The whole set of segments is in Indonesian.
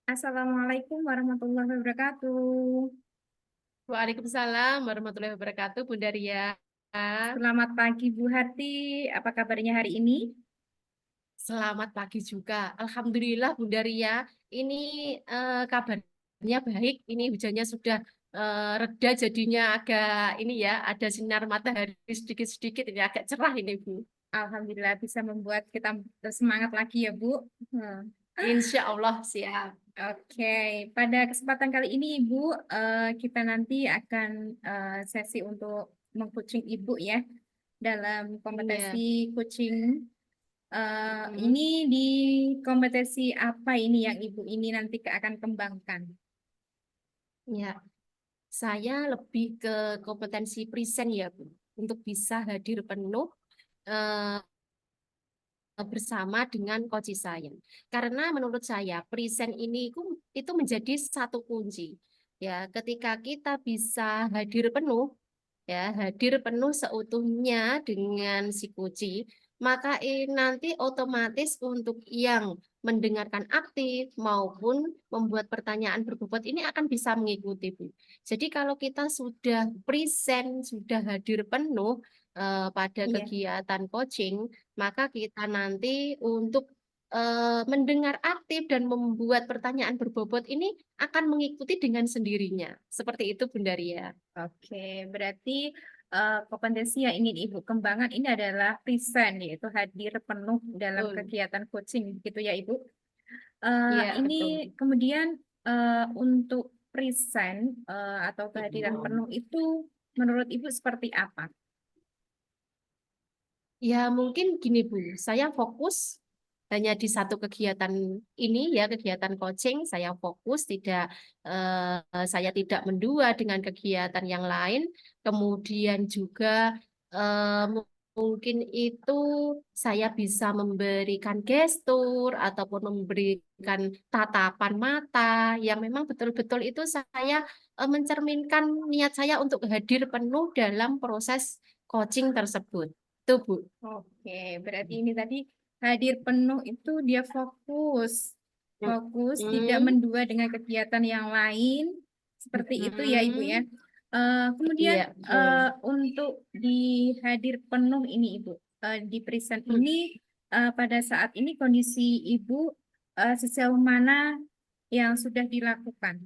Assalamualaikum warahmatullahi wabarakatuh. Waalaikumsalam warahmatullahi wabarakatuh, Bunda Ria. Selamat pagi Bu Harti. Apa kabarnya hari ini? Selamat pagi juga. Alhamdulillah, Bunda Ria. Ini kabarnya baik. Ini hujannya sudah reda, jadinya agak ini ya, ada sinar matahari sedikit-sedikit. Ini agak cerah ini, Bu. Alhamdulillah bisa membuat kita semangat lagi ya Bu. Insya Allah siap. Oke, pada kesempatan kali ini Ibu, kita nanti akan sesi untuk mengcoaching Ibu ya dalam Iya, kompetensi coaching. Ini mm, di kompetensi apa ini yang Ibu ini nanti akan kembangkan? ya. Saya lebih ke kompetensi present ya, Bu. Untuk bisa hadir penuh eh, bersama dengan coach saya. Karena menurut saya present ini itu menjadi satu kunci. Ya, ketika kita bisa hadir penuh, ya hadir penuh seutuhnya dengan si kunci, maka nanti otomatis untuk yang mendengarkan aktif maupun membuat pertanyaan berbobot ini akan bisa mengikuti, Bu. Jadi kalau kita sudah present, sudah hadir penuh pada Iya. kegiatan coaching, maka kita nanti untuk mendengar aktif dan membuat pertanyaan berbobot ini akan mengikuti dengan sendirinya. Seperti itu, Bunda Ria. Oke, berarti kompetensi yang ingin Ibu kembangkan ini adalah present, yaitu hadir penuh dalam Betul. kegiatan coaching, gitu ya Ibu. Iya, Ini betul. kemudian untuk present atau kehadiran penuh Mm-mm. itu menurut Ibu seperti apa? Ya, mungkin gini, Bu. Saya fokus hanya di satu kegiatan ini, ya, kegiatan coaching. Saya fokus, saya tidak mendua dengan kegiatan yang lain. Kemudian juga mungkin itu saya bisa memberikan gestur ataupun memberikan tatapan mata yang memang betul-betul itu saya mencerminkan niat saya untuk hadir penuh dalam proses coaching tersebut. Itu, Bu. Oke, berarti ini tadi hadir penuh itu dia fokus, fokus tidak Mm, mendua dengan kegiatan yang lain, seperti itu ya Ibu ya. mm. Kemudian Iya, betul. untuk di hadir penuh ini Ibu, di present Hmm, ini pada saat ini kondisi Ibu sejauh mana yang sudah dilakukan?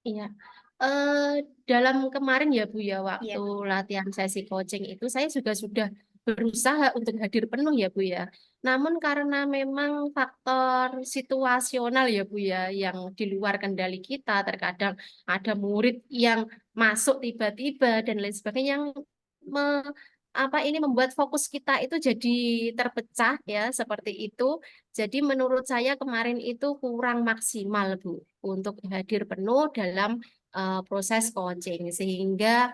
iya. Eh, dalam kemarin ya Bu ya, waktu Iya, latihan sesi coaching itu saya juga sudah berusaha untuk hadir penuh ya Bu ya. Namun karena memang faktor situasional ya Bu ya, yang di luar kendali kita, terkadang ada murid yang masuk tiba-tiba dan lain sebagainya yang ini membuat fokus kita itu jadi terpecah ya seperti itu. Jadi menurut saya kemarin itu kurang maksimal Bu untuk hadir penuh dalam proses coaching sehingga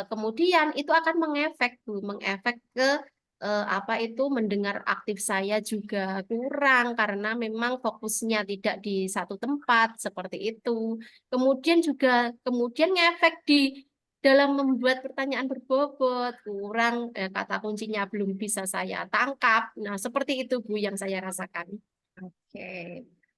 kemudian itu akan mengefek Bu, mengefek ke apa itu mendengar aktif saya juga kurang karena memang fokusnya tidak di satu tempat seperti itu. Kemudian ngefek di dalam membuat pertanyaan berbobot, kurang kata kuncinya belum bisa saya tangkap. Nah, seperti itu Bu yang saya rasakan. oke.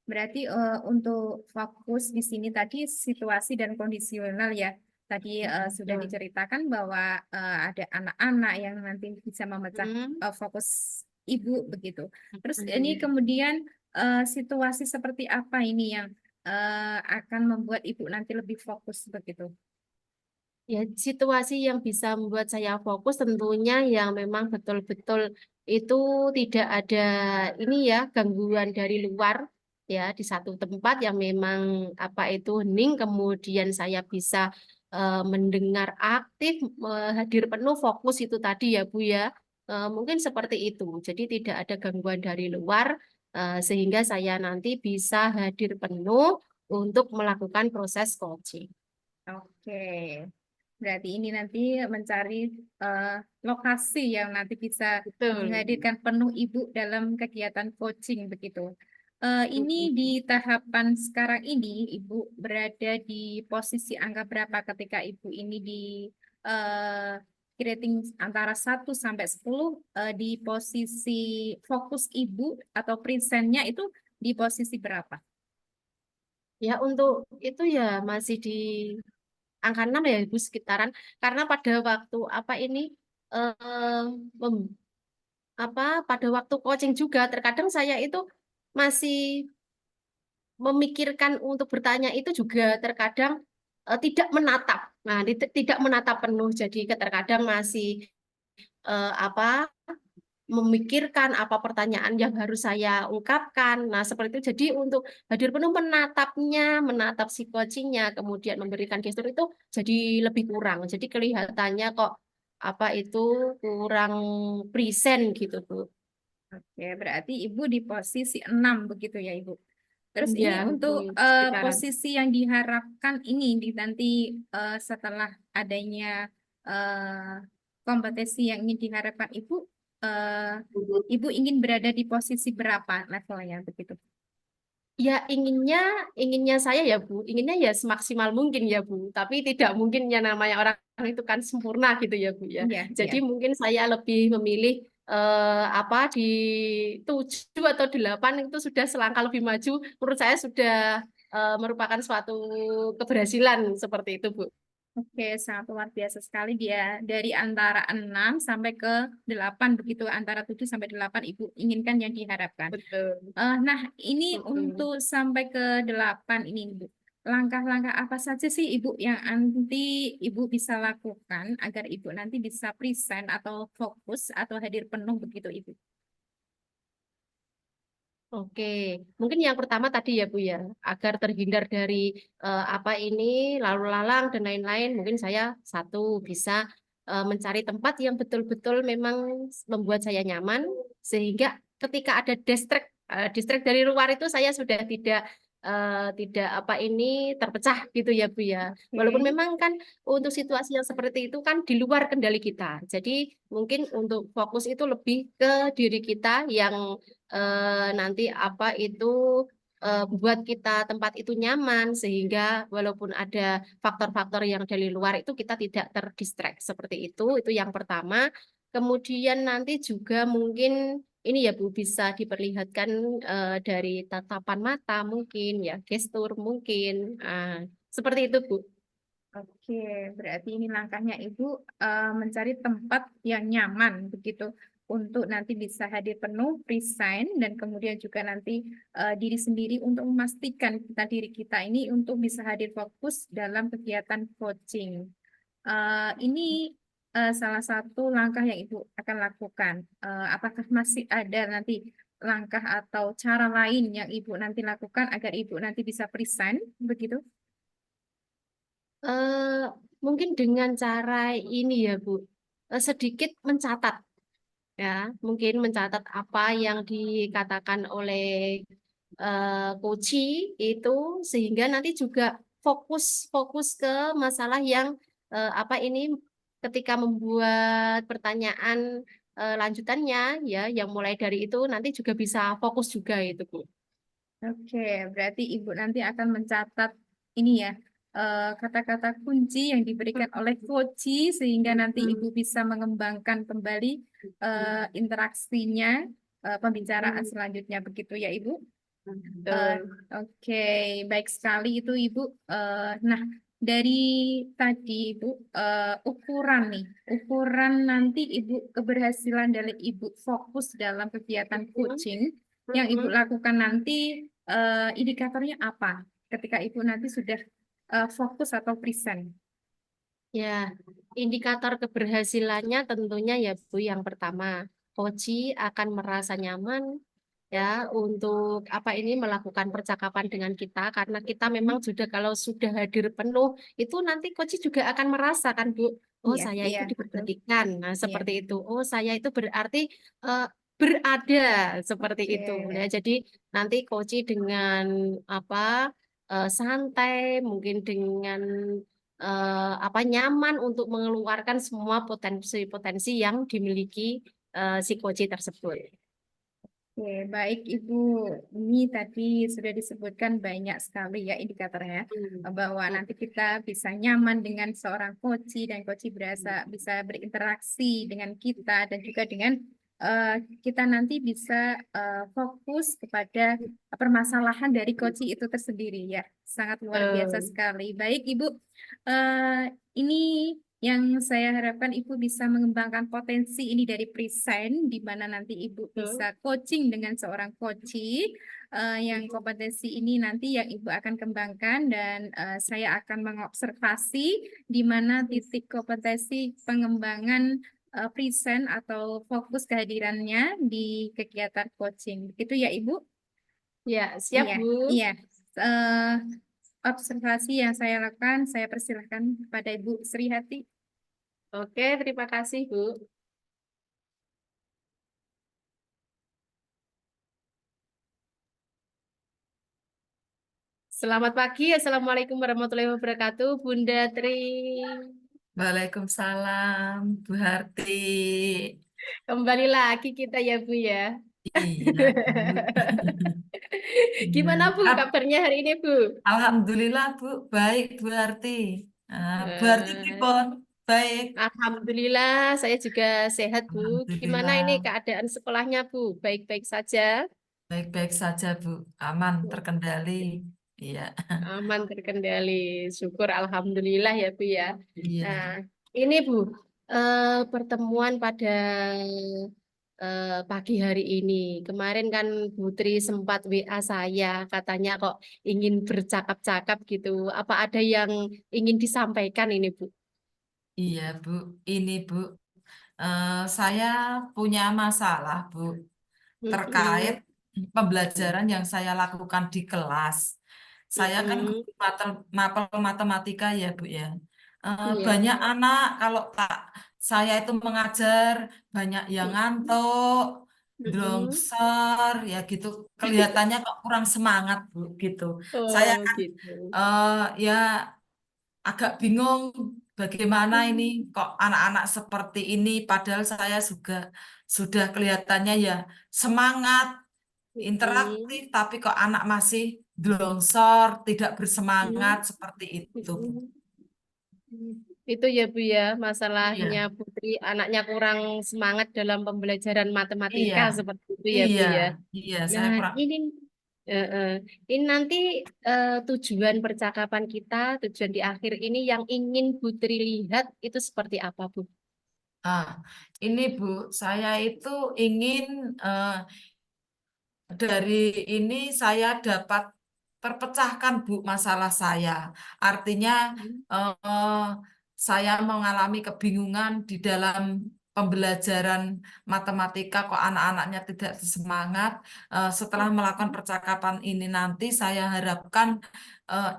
Berarti untuk fokus di sini tadi situasi dan kondisional ya. Tadi sudah Betul. diceritakan bahwa ada anak-anak yang nanti bisa memecah Hmm. fokus ibu begitu. Terus ini Hmm. kemudian situasi seperti apa ini yang akan membuat ibu nanti lebih fokus begitu? Ya, situasi yang bisa membuat saya fokus tentunya yang memang betul-betul itu tidak ada ini ya gangguan dari luar ya di satu tempat yang memang apa itu hening kemudian saya bisa mendengar aktif hadir penuh fokus itu tadi ya Bu ya. Mungkin seperti itu. Jadi tidak ada gangguan dari luar sehingga saya nanti bisa hadir penuh untuk melakukan proses coaching. Oke. Berarti ini nanti mencari eh, lokasi yang nanti bisa Betul. menghadirkan penuh ibu dalam kegiatan coaching begitu. Ini di tahapan sekarang ini ibu berada di posisi angka berapa ketika ibu ini di eh, rating antara 1 sampai 10 di posisi fokus ibu atau presentnya itu di posisi berapa? Ya untuk itu ya masih di angka 6 ya Ibu sekitaran, karena pada waktu apa ini eh, mem- pada waktu coaching juga terkadang saya itu masih memikirkan untuk bertanya itu juga terkadang tidak menatap. Nah, tidak menatap penuh, jadi terkadang masih apa memikirkan apa pertanyaan yang harus saya ungkapkan. Nah, seperti itu. Jadi untuk hadir penuh menatapnya, menatap si coachingnya, kemudian memberikan gestur itu jadi lebih kurang. Jadi kelihatannya kok apa itu kurang present gitu, Bu. Oke, berarti Ibu di posisi 6 begitu ya Ibu. Terus Ya, ini untuk sekitaran. posisi yang diharapkan ini di nanti setelah adanya eh, kompetisi yang ingin diharapkan Ibu, eh, Ibu ingin berada di posisi berapa levelnya begitu? Ya inginnya saya ya Bu, inginnya ya semaksimal mungkin ya Bu. Tapi tidak mungkin ya namanya orang itu kan sempurna gitu ya Bu ya. Iya, Jadi iya. mungkin saya lebih memilih apa di 7 atau 8 itu sudah selangkah lebih maju. Menurut saya sudah merupakan suatu keberhasilan seperti itu Bu. Oke, sangat luar biasa sekali dia dari antara 6 sampai ke 8 begitu, antara 7 sampai 8 Ibu inginkan yang diharapkan. Betul. Nah, ini Mm-mm. untuk sampai ke 8 ini, Bu. Langkah-langkah apa saja sih Ibu yang nanti Ibu bisa lakukan agar Ibu nanti bisa present atau fokus atau hadir penuh begitu Ibu? Oke, mungkin yang pertama tadi ya Bu ya, agar terhindar dari apa ini lalu lalang dan lain-lain, mungkin saya satu bisa mencari tempat yang betul-betul memang membuat saya nyaman, sehingga ketika ada distract dari luar itu saya sudah tidak apa ini terpecah gitu ya Bu ya. Walaupun Oke. memang kan untuk situasi yang seperti itu kan di luar kendali kita, jadi mungkin untuk fokus itu lebih ke diri kita yang nanti apa itu buat kita tempat itu nyaman sehingga walaupun ada faktor-faktor yang dari luar itu kita tidak terdistract seperti itu yang pertama. Kemudian nanti juga mungkin ini ya Bu bisa diperlihatkan dari tatapan mata mungkin ya gestur mungkin. Seperti itu Bu. Oke, berarti ini langkahnya Ibu mencari tempat yang nyaman begitu untuk nanti bisa hadir penuh, resign, dan kemudian juga nanti diri sendiri untuk memastikan diri kita ini untuk bisa hadir fokus dalam kegiatan coaching. Ini salah satu langkah yang Ibu akan lakukan. Apakah masih ada nanti langkah atau cara lain yang Ibu nanti lakukan agar Ibu nanti bisa resign begitu? Eh, Mungkin dengan cara ini ya Bu, sedikit mencatat. Ya, mungkin mencatat apa yang dikatakan oleh coachi itu sehingga nanti juga fokus fokus ke masalah yang apa ini ketika membuat pertanyaan lanjutannya ya yang mulai dari itu nanti juga bisa fokus juga itu Bu. Oke, berarti Ibu nanti akan mencatat ini ya, kata-kata kunci yang diberikan oleh coachi sehingga nanti Ibu bisa mengembangkan kembali interaksinya, pembicaraan selanjutnya begitu ya Ibu. Eh, Betul. oke, baik sekali itu Ibu. Nah, dari tadi Ibu, ukuran nih, ukuran nanti Ibu keberhasilan dari Ibu fokus dalam kegiatan coaching yang Ibu lakukan nanti, indikatornya apa? Ketika Ibu nanti sudah fokus atau present. Ya, indikator keberhasilannya tentunya ya Bu, yang pertama, coach akan merasa nyaman ya untuk apa ini melakukan percakapan dengan kita karena kita memang Hmm, sudah kalau sudah hadir penuh itu nanti coach juga akan merasakan Bu, oh iya, saya iya, itu betul. diperhatikan. Nah, Iya. seperti itu. Oh, saya itu berarti eh, berada seperti itu ya. Oke. Jadi nanti coach dengan apa santai mungkin dengan apa nyaman untuk mengeluarkan semua potensi-potensi yang dimiliki si coach tersebut. Oke, baik Ibu. Ini tadi sudah disebutkan banyak sekali ya indikatornya bahwa Hmm. nanti kita bisa nyaman dengan seorang coach dan coach berasa bisa berinteraksi dengan kita dan juga dengan kita nanti bisa fokus kepada permasalahan dari coaching itu tersendiri ya. Sangat luar biasa Eh, sekali. Baik, Ibu. Ini yang saya harapkan Ibu bisa mengembangkan potensi ini dari present, di mana nanti Ibu bisa betul. coaching dengan seorang coachee yang kompetensi ini nanti yang Ibu akan kembangkan dan saya akan mengobservasi di mana titik kompetensi pengembangan present atau fokus kehadirannya di kegiatan coaching. Begitu ya, Ibu? Ya, siap, Iya, Bu. iya. Eh, Observasi yang saya lakukan, saya persilahkan kepada Ibu Sri Hati. Oke, terima kasih, Bu. Selamat pagi, Assalamualaikum warahmatullahi wabarakatuh, Bunda Tri. Waalaikumsalam, Bu Harti. Kembali lagi kita ya, Bu ya. Iya, Bu. Iya. Gimana, Bu, kabarnya hari ini, Bu? Alhamdulillah, Bu. Baik, Bu Harti. Bu Harti Eh, pripun? Baik. Alhamdulillah, saya juga sehat, Bu. Gimana ini Alhamdulillah. keadaan sekolahnya, Bu? Baik-baik saja? Baik-baik saja, Bu. Aman, terkendali. Iya. Aman terkendali. Syukur Alhamdulillah ya, Bu ya. Nah, Iya. ini Bu, pertemuan pada pagi hari ini. Kemarin kan Putri sempat WA saya, katanya kok ingin bercakap-cakap gitu. Apa ada yang ingin disampaikan ini, Bu? Iya, Bu. Ini, Bu. Saya punya masalah, Bu, terkait Mm-mm. pembelajaran yang saya lakukan di kelas. Saya kan Mm-mm. guru mapel matematika ya, Bu ya. Iya. Banyak anak kalau saya itu mengajar banyak yang ngantuk, Mm-mm. dlongsor, ya gitu. Kelihatannya kok kurang semangat, Bu, gitu. Saya Oh, kan gitu. ya agak bingung bagaimana ini kok anak-anak seperti ini padahal saya juga sudah kelihatannya ya semangat, interaktif, Mm-mm. tapi kok anak masih dlongsor, tidak bersemangat Mm-mm. seperti itu, Bu. Mm-mm. Itu ya Bu ya, masalahnya Iya, Putri anaknya kurang semangat dalam pembelajaran iya, matematika seperti itu ya Bu iya, ya. iya, Nah saya kurang. ini eh, eh, ini nanti tujuan percakapan kita, tujuan di akhir ini yang ingin Putri lihat itu seperti apa Bu? Ah, ini Bu, saya itu ingin dari ini saya dapat terpecahkan Bu masalah saya. Artinya Hmm. eh, saya mengalami kebingungan di dalam pembelajaran matematika kok anak-anaknya tidak semangat. Setelah melakukan percakapan ini nanti saya harapkan eh,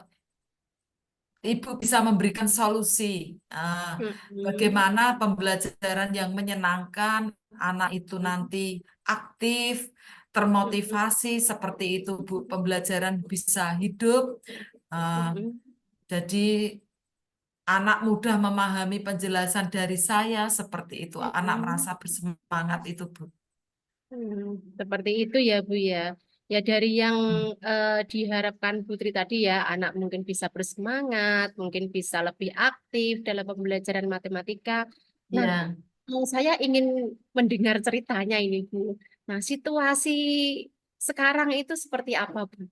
Ibu bisa memberikan solusi. eh, Hmm. Bagaimana pembelajaran yang menyenangkan, anak itu nanti aktif, Hmm. termotivasi, seperti itu, Bu. Pembelajaran bisa hidup. eh, Hmm. jadi anak mudah memahami penjelasan dari saya, seperti itu. Anak Hmm. merasa bersemangat itu, Bu. Hmm, seperti itu ya Bu ya. Ya dari yang diharapkan Putri tadi ya, anak mungkin bisa bersemangat, mungkin bisa lebih aktif dalam pembelajaran matematika. Nah, Iya. saya ingin mendengar ceritanya ini Bu. Nah, situasi sekarang itu seperti apa Bu?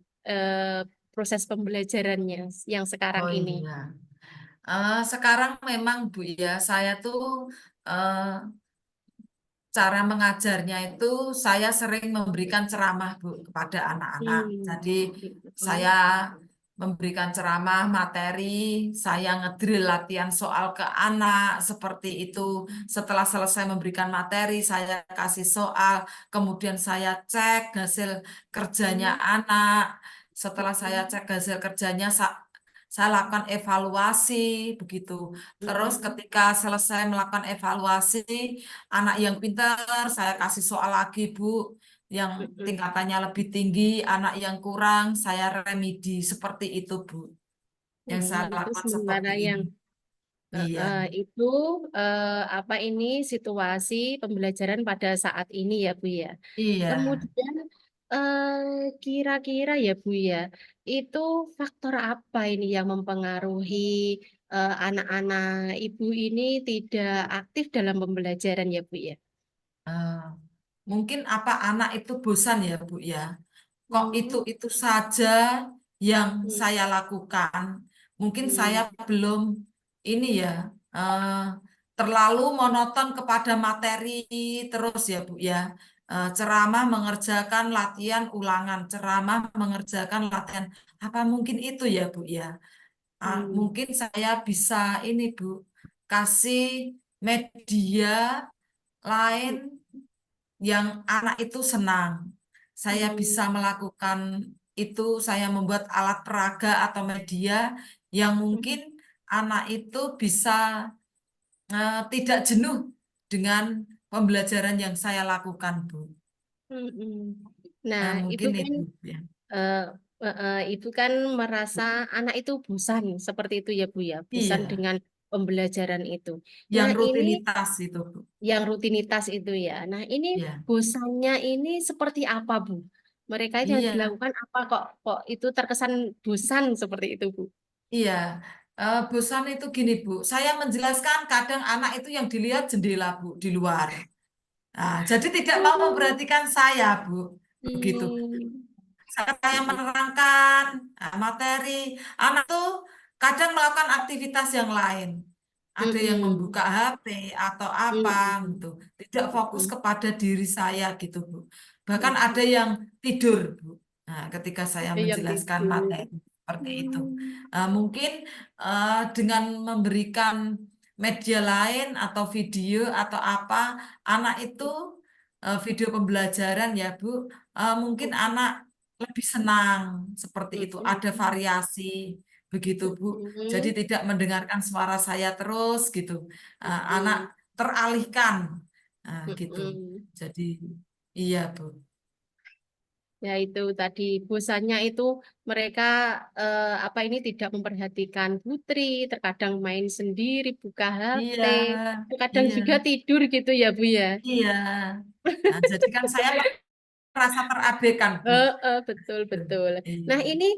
Proses pembelajarannya yang sekarang Oh ini. iya. Sekarang memang Bu ya, saya tuh eh, cara mengajarnya itu saya sering memberikan ceramah Bu kepada anak-anak. Hmm. Jadi saya Gitu. memberikan ceramah materi, saya ngedrill latihan soal ke anak seperti itu. Setelah selesai memberikan materi, saya kasih soal, kemudian saya cek hasil kerjanya Hmm. anak. Setelah saya Hmm. cek hasil kerjanya, saya lakukan evaluasi begitu. Terus Hmm. ketika selesai melakukan evaluasi, anak yang pintar, saya kasih soal lagi, Bu. Yang Hmm. tingkatannya lebih tinggi, anak yang kurang, saya remedi. Seperti itu, Bu. Yang Hmm, saya itu lakukan sementara seperti ini. yang Iya, itu apa ini situasi pembelajaran pada saat ini ya Bu ya. iya. Kemudian kira-kira ya Bu ya, itu faktor apa ini yang mempengaruhi anak-anak Ibu ini tidak aktif dalam pembelajaran ya Bu ya? mungkin apa anak itu bosan ya Bu ya. Kok Hmm, itu saja yang hmm, saya lakukan. Mungkin hmm, saya belum ini ya terlalu monoton kepada materi terus ya Bu ya. Ceramah mengerjakan latihan ulangan, ceramah mengerjakan latihan. Apa mungkin itu ya Bu ya? hmm, Mungkin saya bisa ini Bu, kasih media hmm, lain yang anak itu senang. Saya hmm, bisa melakukan itu, saya membuat alat peraga atau media yang hmm, mungkin anak itu bisa tidak jenuh dengan pembelajaran yang saya lakukan, Bu. hmm, hmm. Nah, itu Mungkin kan itu ya. eh, ibu kan merasa anak itu bosan seperti itu ya Bu ya, bosan Iya, dengan pembelajaran itu. yang Nah, ini rutinitas itu, Bu. yang rutinitas itu ya. Nah, ini Iya, bosannya ini seperti apa Bu? Mereka itu yang iya, dilakukan apa kok itu terkesan bosan seperti itu Bu? iya. Bosan itu gini, Bu. Saya menjelaskan kadang anak itu yang dilihat jendela, Bu, di luar. Nah, jadi tidak mau Hmm, memperhatikan saya, Bu. Begitu. hmm, Saya menerangkan materi. Anak tuh kadang melakukan aktivitas yang lain. Ada yang hmm, membuka HP atau apa hmm, gitu. Tidak fokus hmm, kepada diri saya gitu, Bu. Bahkan ada hmm. yang tidur, Bu. Nah, ketika saya Ada yang menjelaskan tidur. materi seperti itu. Hmm, Mungkin dengan memberikan media lain atau video atau apa, anak itu video pembelajaran ya, Bu. Mungkin anak lebih senang seperti itu, ada hmm, variasi begitu Bu. Jadi hmm, tidak mendengarkan suara saya terus gitu. Anak hmm, teralihkan gitu. hmm. Jadi iya Bu. Ya itu tadi bosannya itu mereka apa ini tidak memperhatikan putri, terkadang main sendiri, buka HP, Iya, terkadang iya, juga tidur gitu ya Bu ya. iya. Jadi kan saya merasa terabaikan Bu. Betul Tuh, betul. Nah iya. ini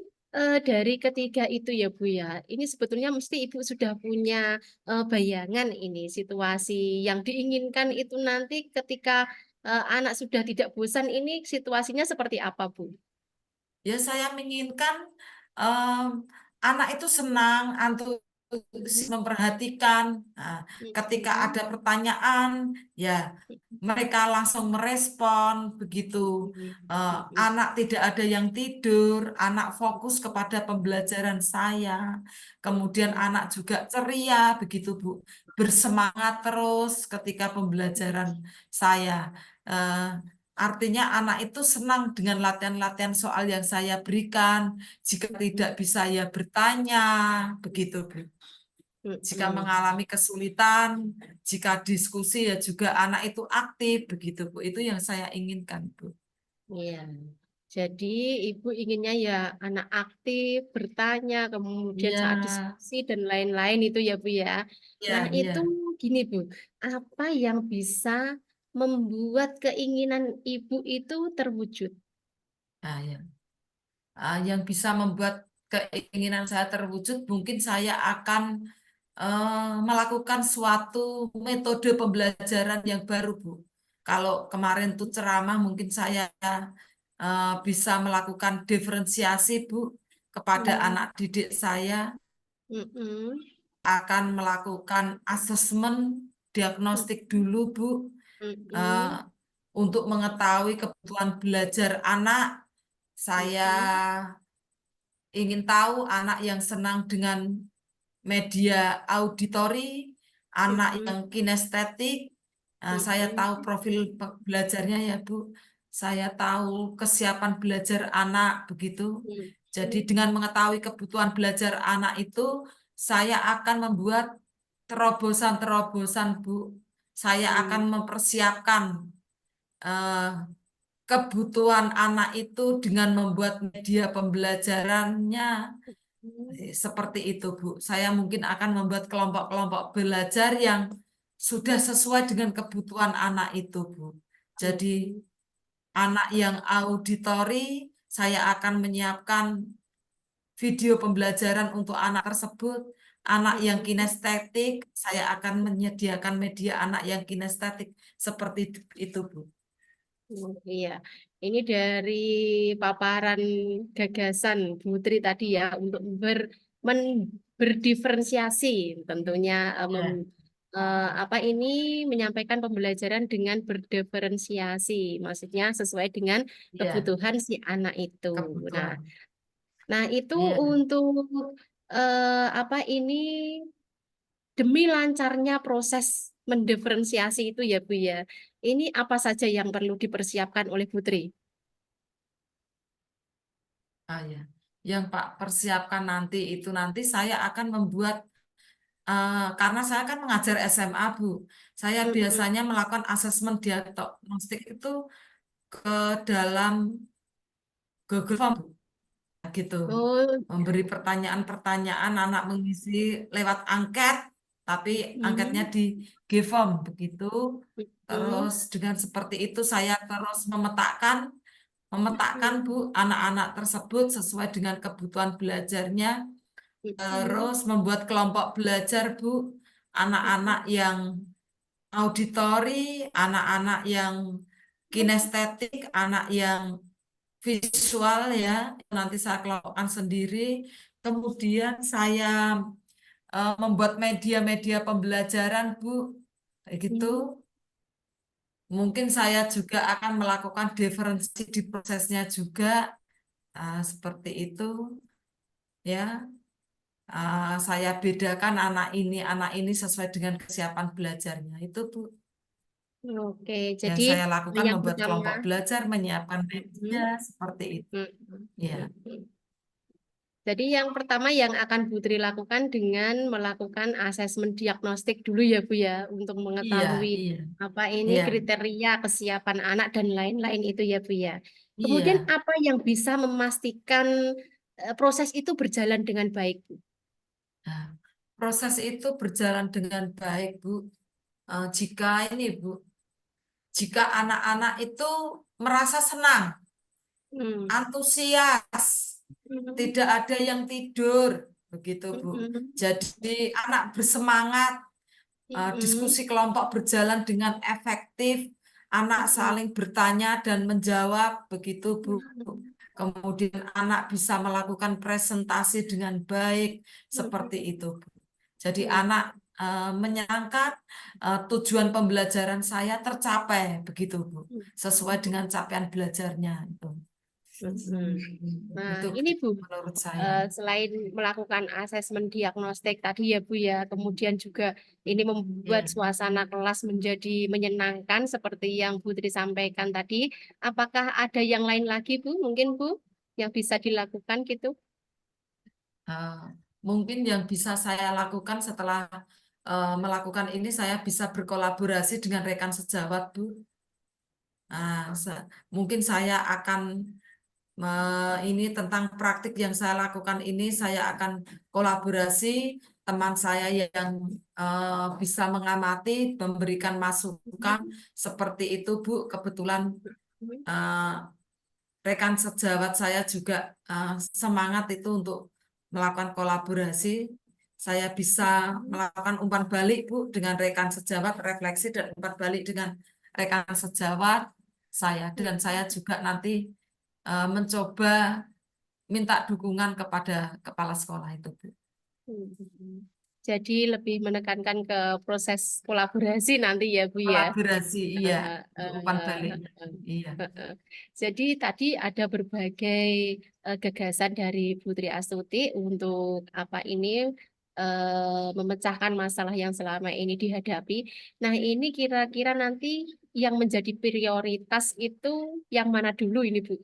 dari ketiga itu ya Bu ya, ini sebetulnya mesti Ibu sudah punya bayangan ini situasi yang diinginkan itu nanti ketika anak sudah tidak bosan ini situasinya seperti apa Bu? Ya, saya menginginkan em, anak itu senang, antusias Mhm, memperhatikan. Nah, ketika mhm, ada pertanyaan, ya mereka langsung merespon begitu. mhm, Anak tidak ada yang tidur, anak fokus kepada pembelajaran saya. Kemudian mhm, anak juga ceria begitu, Bu. Bersemangat terus ketika pembelajaran saya. Eh, Artinya anak itu senang dengan latihan-latihan soal yang saya berikan. Jika tidak mhm, bisa ya bertanya, begitu, Bu. Jika mhm. mengalami kesulitan, jika diskusi ya juga anak itu aktif, begitu, Bu. Itu yang saya inginkan, Bu. Iya. Jadi ibu inginnya ya anak aktif, bertanya, kemudian Iya, saat diskusi dan lain-lain itu ya Bu ya. iya, Nah itu iya. gini Bu, apa yang bisa membuat keinginan ibu itu terwujud? Nah, ya. Yang bisa membuat keinginan saya terwujud, mungkin saya akan melakukan suatu metode pembelajaran yang baru, Bu. Kalau kemarin tuh ceramah, mungkin saya bisa melakukan diferensiasi, Bu, kepada Hmm, anak didik saya, mm-mm, akan melakukan asesmen diagnostik dulu, Bu, eh, mm-mm, untuk mengetahui kebutuhan belajar anak. Saya mm-mm, ingin tahu anak yang senang dengan media auditori, anak mm-mm, yang kinestetik. Nah, saya tahu mm-mm, profil belajarnya ya, Bu. Saya tahu kesiapan belajar anak begitu. Jadi mm-mm, dengan mengetahui kebutuhan belajar anak itu, saya akan membuat terobosan-terobosan, Bu. Saya akan mm-mm, mempersiapkan eh, kebutuhan anak itu dengan membuat media pembelajarannya seperti itu, Bu. Saya mungkin akan membuat kelompok-kelompok belajar yang sudah sesuai dengan kebutuhan anak itu, Bu. Jadi, mm-mm, anak yang auditori, saya akan menyiapkan video pembelajaran untuk anak tersebut. Anak yang mm-mm. kinestetik, saya akan menyediakan media anak yang kinestetik seperti itu, Bu. Iya, ini dari paparan gagasan Bu Tri tadi ya untuk berdiferensiasi tentunya Ya, apa ini menyampaikan pembelajaran dengan berdiferensiasi, maksudnya sesuai dengan iya, kebutuhan si anak itu. Nah, kebutuhan. nah itu Iya, untuk apa ini demi lancarnya proses mendiferensiasi itu ya Bu ya. Ini apa saja yang perlu dipersiapkan oleh Putri? ya. Yang Pak persiapkan nanti itu nanti saya akan membuat karena saya kan mengajar SMA, Bu. Saya Mm-mm. biasanya melakukan asesmen diagnostik itu ke dalam Google Form, Bu. Gitu. Oh, Memberi pertanyaan-pertanyaan, anak mengisi lewat angket, tapi angketnya mm, di G-form begitu. mm, Terus dengan seperti itu saya terus memetakkan Bu, mm, anak-anak tersebut sesuai dengan kebutuhan belajarnya. mm, Terus membuat kelompok belajar Bu, anak-anak yang auditori, anak-anak yang kinestetik, anak yang visual ya, nanti saya kelompokkan sendiri. Kemudian saya membuat media-media pembelajaran, Bu. Kayak gitu. mm. Mungkin saya juga akan melakukan diferensi di prosesnya juga. Seperti itu ya. Saya bedakan anak ini sesuai dengan kesiapan belajarnya. Itu Bu, Oke, yang jadi saya lakukan yang membuat pertama, kelompok belajar, menyiapkan media mm, seperti itu. mm, Ya, mm. Jadi yang pertama yang akan Putri lakukan dengan melakukan asesmen diagnostik dulu ya Bu ya, untuk iya, mengetahui iya, apa ini iya, kriteria kesiapan anak dan lain-lain itu ya Bu ya. Kemudian iya. apa yang bisa memastikan proses itu berjalan dengan baik Bu? Nah, proses itu berjalan dengan baik, Bu. Jika ini, Bu, jika anak-anak itu merasa senang, Hmm. antusias, Hmm. tidak ada yang tidur, begitu, Bu. Hmm. Jadi anak bersemangat, Hmm. diskusi kelompok berjalan dengan efektif, anak Hmm. saling bertanya dan menjawab, begitu, Bu. Hmm. Kemudian anak bisa melakukan presentasi dengan baik, Hmm. seperti itu, Bu. Jadi Hmm. anak menyenangkan, tujuan pembelajaran saya tercapai, begitu, Bu. Sesuai dengan capaian belajarnya itu. Hmm. Nah, Itu, Bu, ini Bu, menurut saya. selain melakukan asesmen diagnostik tadi ya Bu ya, kemudian juga ini membuat Iya. suasana kelas menjadi menyenangkan seperti yang Bu Tri sampaikan tadi. Apakah ada yang lain lagi Bu? Mungkin Bu yang bisa dilakukan gitu? Eh, Mungkin yang bisa saya lakukan setelah melakukan ini, saya bisa berkolaborasi dengan rekan sejawat, Bu. Mungkin saya akan ini tentang praktik yang saya lakukan ini, saya akan kolaborasi teman saya yang bisa mengamati, memberikan masukan seperti itu, Bu. Kebetulan eh, rekan sejawat saya juga semangat itu untuk melakukan kolaborasi. Saya bisa melakukan umpan balik, Bu, dengan rekan sejawat, refleksi dan umpan balik dengan rekan sejawat saya. Dan saya juga nanti mencoba minta dukungan kepada kepala sekolah itu, Bu. Hmm. Jadi lebih menekankan ke proses kolaborasi nanti ya Bu ya. Kolaborasi, iya, Eh, untuk umpan eh, baliknya. Iya. eh. Jadi tadi ada berbagai gagasan dari Putri Astuti untuk apa ini memecahkan masalah yang selama ini dihadapi. Nah, ini kira-kira nanti yang menjadi prioritas itu yang mana dulu ini Bu?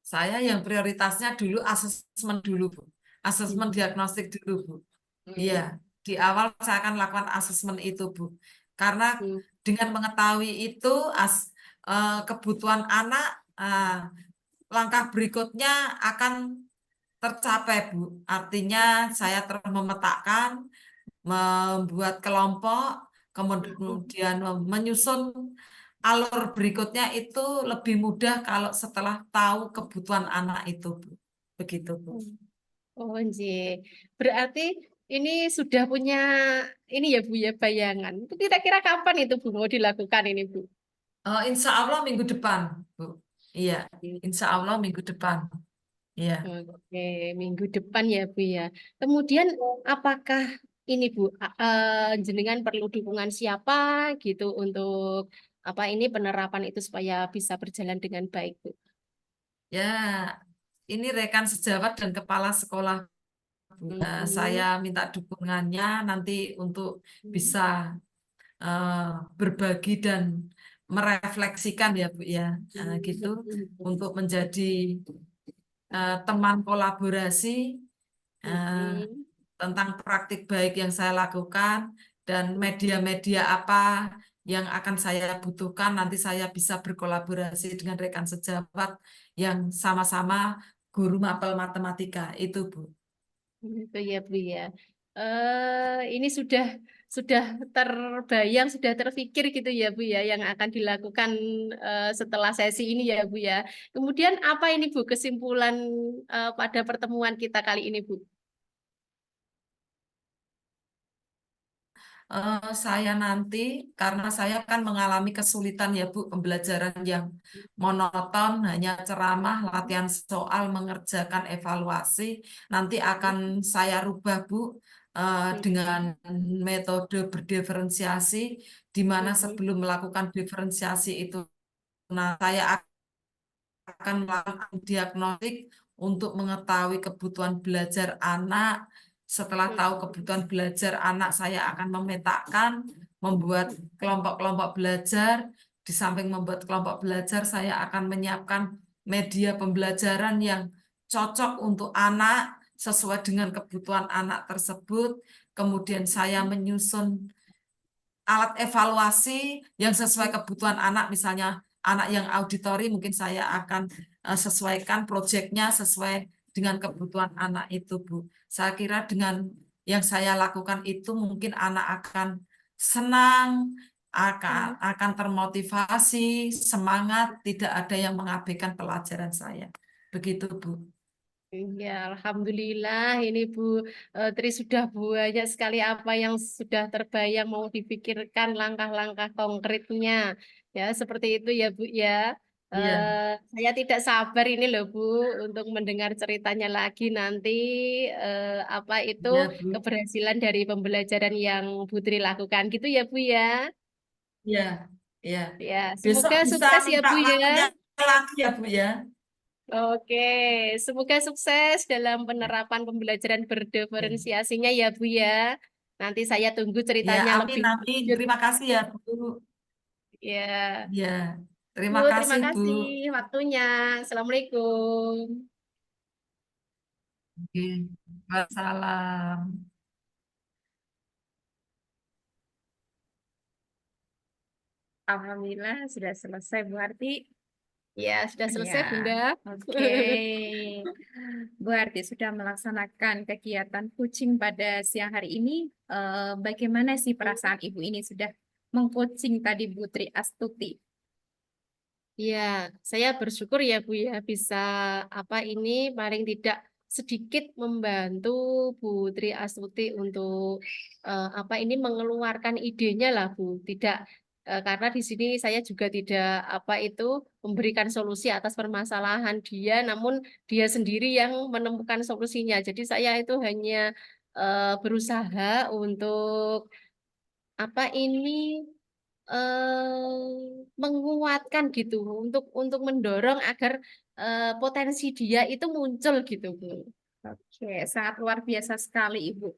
Saya yang prioritasnya dulu asesmen dulu, Bu. Asesmen Hmm. diagnostik dulu, Bu. Iya, Hmm. di awal saya akan lakukan asesmen itu, Bu. Karena Hmm. dengan mengetahui itu kebutuhan anak, langkah berikutnya akan tercapai, Bu. Artinya saya terus memetakan, membuat kelompok, kemudian menyusun alur berikutnya itu lebih mudah kalau setelah tahu kebutuhan anak itu, Bu. Begitu, Bu. Hmm. Oh, nggih. Berarti ini sudah punya ini ya Bu ya bayangan. Itu kira-kira kapan itu Bu mau dilakukan ini Bu? Insya Allah minggu depan, Bu. Iya, insya Allah minggu depan. Iya. Oke, minggu depan ya Bu ya. Kemudian apakah ini Bu, jenengan perlu dukungan siapa gitu untuk apa ini penerapan itu supaya bisa berjalan dengan baik Bu? Ya, ini rekan sejawat dan kepala sekolah, Bu. Saya Mm-mm. minta dukungannya nanti untuk bisa eh, berbagi dan merefleksikan ya Bu ya, gitu untuk menjadi teman kolaborasi eh, Mm-mm. tentang praktik baik yang saya lakukan dan media-media apa yang akan saya butuhkan. Nanti saya bisa berkolaborasi dengan rekan sejawat yang sama-sama guru mapel matematika itu, Bu. Itu ya Bu ya. Ini sudah terbayang, sudah terpikir gitu ya Bu ya yang akan dilakukan setelah sesi ini ya Bu ya. Kemudian apa ini Bu kesimpulan pada pertemuan kita kali ini Bu? Saya nanti, karena saya kan mengalami kesulitan ya Bu, pembelajaran yang monoton, hanya ceramah, latihan soal, mengerjakan evaluasi, nanti akan saya rubah Bu, dengan Mm-mm. metode berdiferensiasi, di mana Mm-mm. sebelum melakukan diferensiasi itu, nah saya akan melakukan diagnostik untuk mengetahui kebutuhan belajar anak. Setelah tahu kebutuhan belajar anak, saya akan memetakan, membuat kelompok-kelompok belajar. Di samping membuat kelompok belajar, saya akan menyiapkan media pembelajaran yang cocok untuk anak sesuai dengan kebutuhan anak tersebut. Kemudian saya menyusun alat evaluasi yang sesuai kebutuhan anak, misalnya anak yang auditori mungkin saya akan sesuaikan proyeknya sesuai dengan kebutuhan anak itu, Bu. Saya kira dengan yang saya lakukan itu mungkin anak akan senang, akan termotivasi, semangat, tidak ada yang mengabaikan pelajaran saya. Begitu, Bu. Ya, Alhamdulillah ini Bu Tri sudah banyak sekali apa yang sudah terbayang mau dipikirkan langkah-langkah konkretnya. Ya, seperti itu ya Bu ya. Iya, Saya tidak sabar ini loh Bu untuk mendengar ceritanya lagi nanti apa itu iya, Bu. keberhasilan dari pembelajaran yang Bu Tri lakukan gitu ya Bu ya. Iya, iya. Ya, Besok semoga bisa sukses ya minta Bu ya. waktunya lagi ya, Bu ya. Oke, semoga sukses dalam penerapan pembelajaran Oke. berdiferensiasinya ya Bu ya. Nanti saya tunggu Ya, ceritanya amin, lebih amin. lanjut. Terima kasih ya, Bu. Ya, Ya, Bu, terima terima kasih, Bu. kasih waktunya. Assalamualaikum. Oke. Wassalam. Alhamdulillah sudah selesai Bu Harti. Ya, sudah Ya, selesai Bunda. oke. Bu Harti sudah melaksanakan kegiatan coaching pada siang hari ini. Bagaimana sih perasaan Ibu ini sudah mengcoaching tadi Bu Tri Astuti? Ya, saya bersyukur ya Bu ya bisa apa ini paling tidak sedikit membantu Bu Tri Astuti untuk apa ini mengeluarkan idenya lah Bu. Tidak karena di sini saya juga tidak apa itu memberikan solusi atas permasalahan dia, namun dia sendiri yang menemukan solusinya. Jadi saya itu hanya berusaha untuk apa ini menguatkan gitu untuk mendorong agar potensi dia itu muncul gitu Bu. Oke, sangat luar biasa sekali Ibu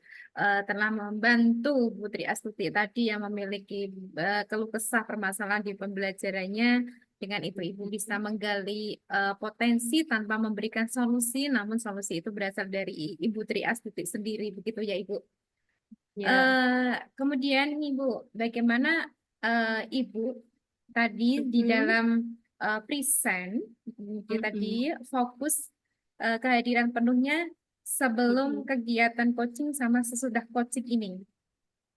telah membantu Putri Astuti tadi yang memiliki keluh kesah permasalahan di pembelajarannya. Dengan itu Ibu bisa menggali potensi tanpa memberikan solusi, namun solusi itu berasal dari Ibu Tri Astuti sendiri, begitu ya Ibu. Ya. Kemudian Ibu, bagaimana Ibu tadi di Mm-mm. dalam present kita tadi Mm-mm. fokus kehadiran penuhnya sebelum Mm-mm. kegiatan coaching sama sesudah coaching ini.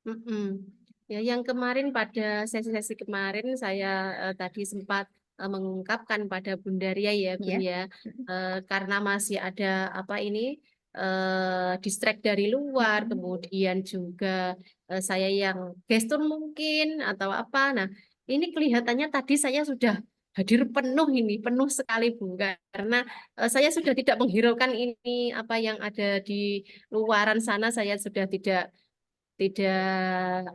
Mm-mm. Ya, yang kemarin pada sesi-sesi kemarin saya tadi sempat mengungkapkan pada Bunda Ria ya Bun Ya. ya. Karena masih ada apa ini distract dari luar, Mm-mm. kemudian juga saya yang gestur mungkin atau apa. Nah, ini kelihatannya tadi saya sudah hadir penuh ini, penuh sekali Bu, karena saya sudah tidak menghiraukan ini apa yang ada di luaran sana, saya sudah tidak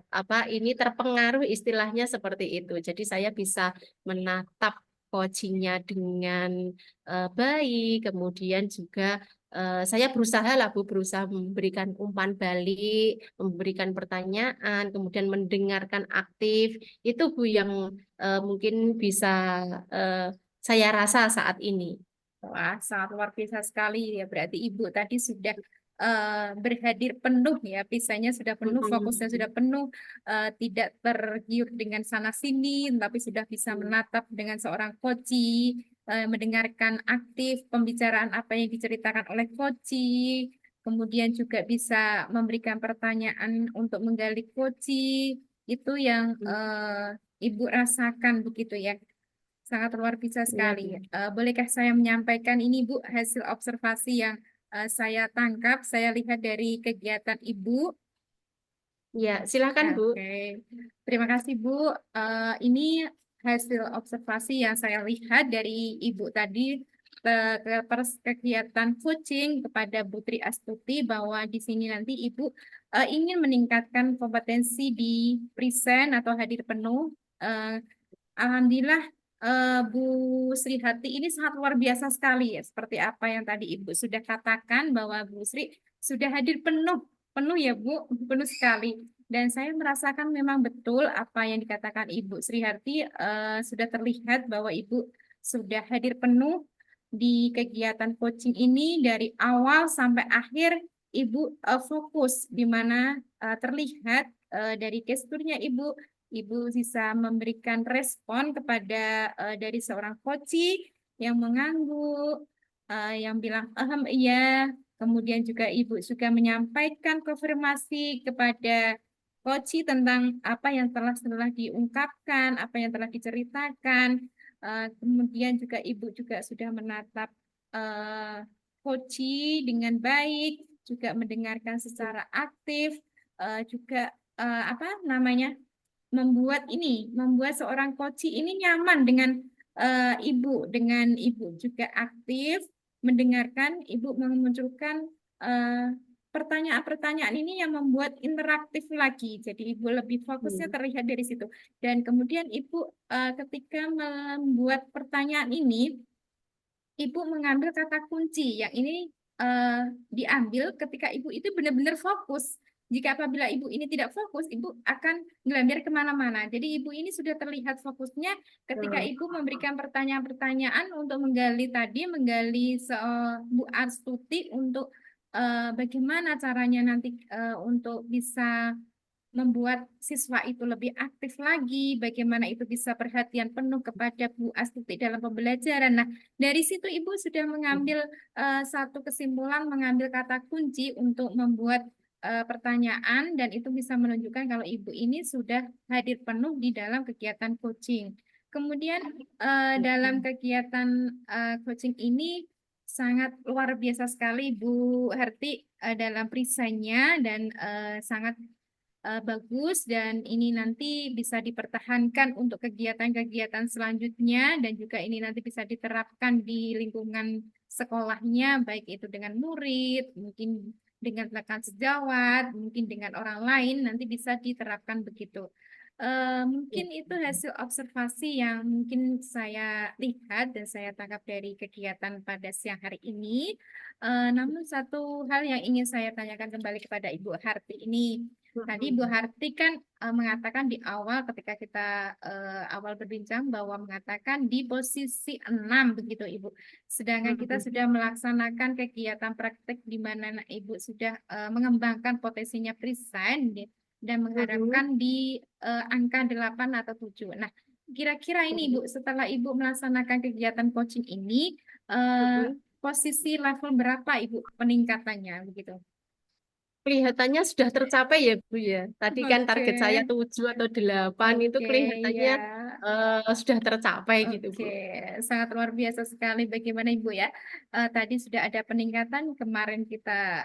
apa ini terpengaruh istilahnya seperti itu. Jadi saya bisa menatap coachingnya dengan baik, kemudian juga saya berusaha lah Bu, berusaha memberikan umpan balik, memberikan pertanyaan, kemudian mendengarkan aktif. Itu Bu yang mungkin bisa eh, saya rasa saat ini. Wah, sangat luar biasa sekali ya. Berarti Ibu tadi sudah berhadir penuh ya, pisahnya sudah penuh, fokusnya sudah Mm-mm. penuh, tidak tergiur dengan sana sini, tapi sudah bisa Mm. menatap dengan seorang coach, mendengarkan aktif pembicaraan apa yang diceritakan oleh coach, kemudian juga bisa memberikan pertanyaan untuk menggali coach. Itu yang Ibu rasakan begitu ya. Sangat luar biasa Iya, sekali. Bu. Bolehkah saya menyampaikan ini, Bu, hasil observasi yang saya tangkap, saya lihat dari kegiatan Ibu. Ya, silakan Bu. Oke, terima kasih, Bu. Ini hasil observasi yang saya lihat dari Ibu tadi kegiatan coaching kepada Putri Astuti bahwa di sini nanti Ibu ingin meningkatkan kompetensi di present atau hadir penuh. Eh, Alhamdulillah, Bu Sri Hati ini sangat luar biasa sekali ya. Seperti apa yang tadi Ibu sudah katakan bahwa Bu Sri sudah hadir penuh, penuh ya Bu, penuh sekali. Dan saya merasakan memang betul apa yang dikatakan Ibu Sri Harti sudah terlihat bahwa Ibu sudah hadir penuh di kegiatan coaching ini dari awal sampai akhir. Ibu fokus di mana terlihat dari gesturnya Ibu. Ibu bisa memberikan respon kepada dari seorang coach yang mengangguk, yang bilang iya. Kemudian juga Ibu juga menyampaikan konfirmasi kepada coach tentang apa yang telah diungkapkan, apa yang telah diceritakan. Kemudian juga Ibu juga sudah menatap uh, coach dengan baik, juga mendengarkan secara aktif, juga apa namanya? Membuat seorang coach ini nyaman dengan ibu juga aktif mendengarkan, ibu memunculkan eh, pertanyaan-pertanyaan ini yang membuat interaktif lagi. Jadi ibu lebih fokusnya Hmm. terlihat dari situ. Dan kemudian ibu ketika membuat pertanyaan ini, Ibu mengambil kata kunci yang ini eh, diambil ketika ibu itu benar-benar fokus. Jika apabila ibu ini tidak fokus, ibu akan ngelambiar kemana-mana. Jadi ibu ini sudah terlihat fokusnya ketika Hmm. ibu memberikan pertanyaan-pertanyaan untuk menggali Bu Astuti untuk bagaimana caranya nanti untuk bisa membuat siswa itu lebih aktif lagi, bagaimana itu bisa perhatian penuh kepada Bu Astuti dalam pembelajaran. Nah, dari situ Ibu sudah mengambil satu kesimpulan, mengambil kata kunci untuk membuat pertanyaan dan itu bisa menunjukkan kalau Ibu ini sudah hadir penuh di dalam kegiatan coaching. Kemudian dalam kegiatan coaching ini sangat luar biasa sekali Bu Herti dalam perisainya dan sangat bagus dan ini nanti bisa dipertahankan untuk kegiatan-kegiatan selanjutnya dan juga ini nanti bisa diterapkan di lingkungan sekolahnya baik itu dengan murid, mungkin dengan rekan sejawat, mungkin dengan orang lain nanti bisa diterapkan begitu. Mungkin itu hasil observasi yang mungkin saya lihat dan saya tangkap dari kegiatan pada siang hari ini. Namun satu hal yang ingin saya tanyakan kembali kepada Ibu Harti ini. Tadi Ibu Harti kan mengatakan di awal ketika kita awal berbincang bahwa mengatakan di posisi 6 begitu Ibu. Sedangkan kita sudah melaksanakan kegiatan praktek di mana Ibu sudah mengembangkan potensinya present dan mengharapkan di angka 8 atau 7. Nah, kira-kira ini Ibu setelah Ibu melaksanakan kegiatan coaching ini posisi level berapa Ibu peningkatannya begitu? kelihatannya sudah tercapai ya Bu ya. Tadi kan Oke, target saya 7 atau 8 itu oke, kelihatannya ya. sudah tercapai gitu Oke, Bu. sangat luar biasa sekali bagaimana Ibu ya. Tadi sudah ada peningkatan, kemarin kita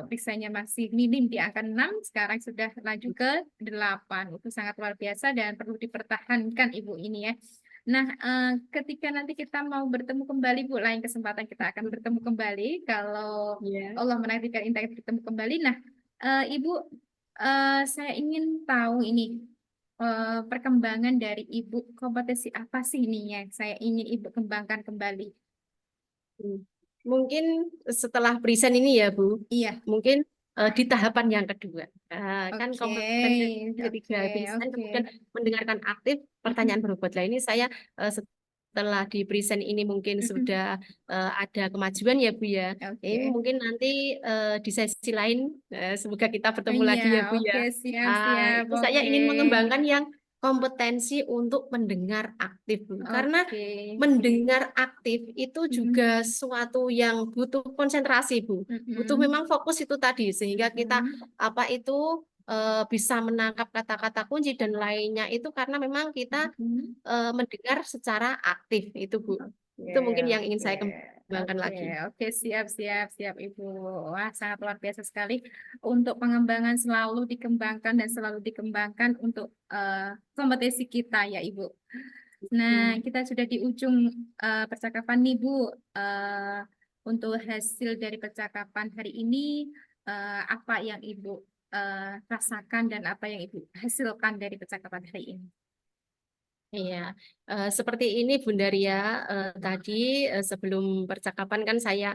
periksaannya masih minim di angka 6, sekarang sudah laju ke 8. Itu sangat luar biasa dan perlu dipertahankan Ibu ini ya. Nah, ketika nanti kita mau bertemu kembali Bu, lain kesempatan kita akan bertemu kembali kalau Ya. Allah menakdirkan kita bertemu kembali. Nah, Ibu, saya ingin tahu ini perkembangan dari Ibu, kompetisi apa sih ini yang saya ingin Ibu kembangkan kembali? Hmm. Mungkin setelah present ini ya Bu, Iya, mungkin di tahapan yang kedua. Kan oke, kompetensi oke, ketiga present, oke. kemudian mendengarkan aktif pertanyaan berbobot. Lah ini saya setelah di present ini mungkin sudah ada kemajuan ya Bu ya. Ini Oke, mungkin nanti di sesi lain semoga kita bertemu iya, lagi ya Bu ya. oke, siap-siap, Itu saya oke, ingin mengembangkan yang kompetensi untuk mendengar aktif Bu. Karena oke. mendengar aktif itu Mm-mm, juga suatu yang butuh konsentrasi, Bu. Butuh mm-mm, memang fokus itu tadi sehingga kita mm-mm, apa itu bisa menangkap kata-kata kunci dan lainnya itu karena memang kita mm-mm. mendengar secara aktif itu, Bu. Oke, Itu mungkin yang ingin oke, saya kembangkan oke, lagi. oke, siap, siap, siap, Ibu. Wah, sangat luar biasa sekali. Untuk pengembangan selalu dikembangkan dan selalu dikembangkan untuk kompetisi kita ya, Ibu. Nah, Hmm. kita sudah di ujung percakapan nih, Bu. Untuk hasil dari percakapan hari ini, apa yang Ibu rasakan dan apa yang Ibu hasilkan dari percakapan hari ini? Iya, seperti ini Bunda Ria, tadi sebelum percakapan kan saya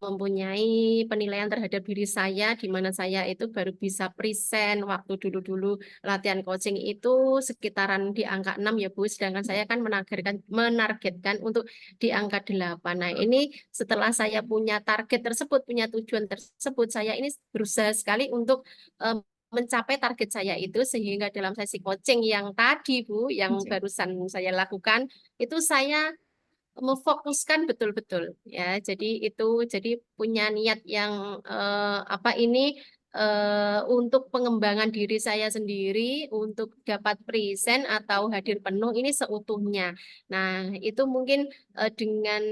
mempunyai penilaian terhadap diri saya di mana saya itu baru bisa present waktu dulu-dulu latihan coaching itu sekitaran di angka 6 ya Bu, sedangkan saya kan menargetkan untuk di angka 8. Nah, ini setelah saya punya target tersebut, punya tujuan tersebut, saya ini berusaha sekali untuk mencapai target saya itu sehingga dalam sesi coaching yang tadi Bu, yang barusan saya lakukan itu saya memfokuskan betul-betul ya. Jadi itu jadi punya niat yang apa ini untuk pengembangan diri saya sendiri untuk dapat present atau hadir penuh ini seutuhnya. Nah, itu mungkin dengan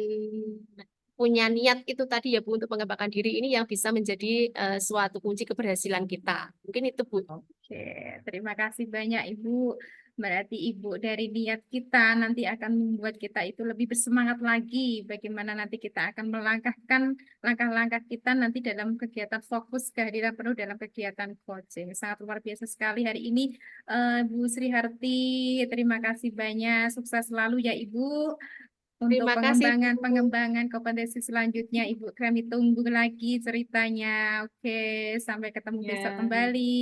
punya niat itu tadi ya Bu untuk mengembangkan diri ini yang bisa menjadi suatu kunci keberhasilan kita. Mungkin itu Bu. Oke, terima kasih banyak Ibu. Berarti Ibu dari niat kita nanti akan membuat kita itu lebih bersemangat lagi. Bagaimana nanti kita akan melangkahkan langkah-langkah kita nanti dalam kegiatan fokus kehadiran penuh dalam kegiatan coaching. Sangat luar biasa sekali hari ini, Bu Sri Harti. Terima kasih banyak. Sukses selalu ya Ibu. Untuk Terima kasih Bu. pengembangan kompetensi selanjutnya, Ibu, kami tunggu lagi ceritanya. Oke, sampai ketemu besok Ya, kembali.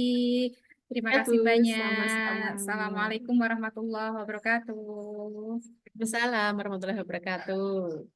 Terima ya Bu, kasih banyak. sama-sama. Assalamualaikum warahmatullahi wabarakatuh. Waalaikumsalam warahmatullahi wabarakatuh.